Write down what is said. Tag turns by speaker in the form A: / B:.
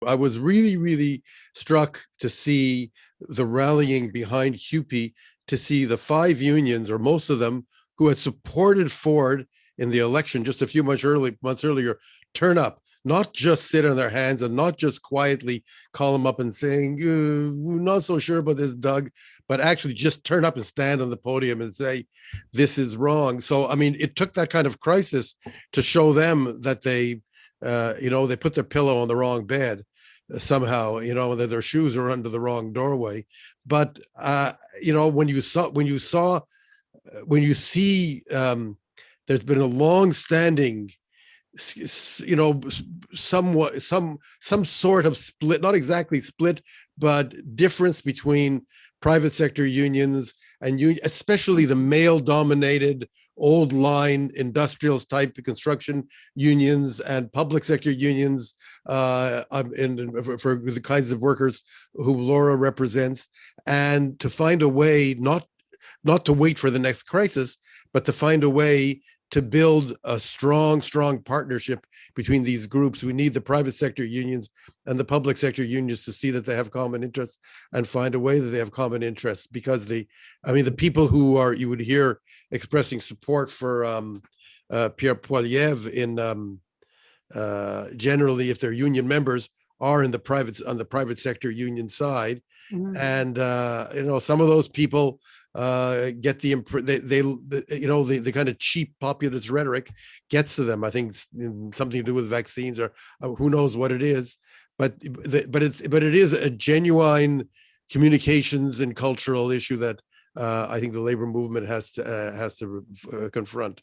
A: I was really, really struck to see the rallying behind CUPE, to see the 5 unions, or most of them, who had supported Ford in the election just a few months earlier, turn up, not just sit on their hands and not just quietly call him up and saying, we're not so sure about this, Doug, but actually just turn up and stand on the podium and say, this is wrong. So, I mean, it took that kind of crisis to show them that they put their pillow on the wrong bed somehow, that their shoes are under the wrong doorway. But, when you see there's been a long-standing, somewhat some sort of split, not exactly split, but difference between private sector unions and especially the male-dominated old line industrial type construction unions and public sector unions, for the kinds of workers who Laura represents, and to find a way not to wait for the next crisis, but to find a way to build a strong partnership between these groups. We need the private sector unions and the public sector unions to see that they have common interests and find a way that they have common interests, because the people who are, you would hear expressing support for Pierre Poilievre in generally, if they're union members, are on the private sector union side. Mm-hmm. And some of those people get the kind of cheap populist rhetoric gets to them. I think it's something to do with vaccines, or who knows what it is, but it is a genuine communications and cultural issue that I think the labor movement has to confront.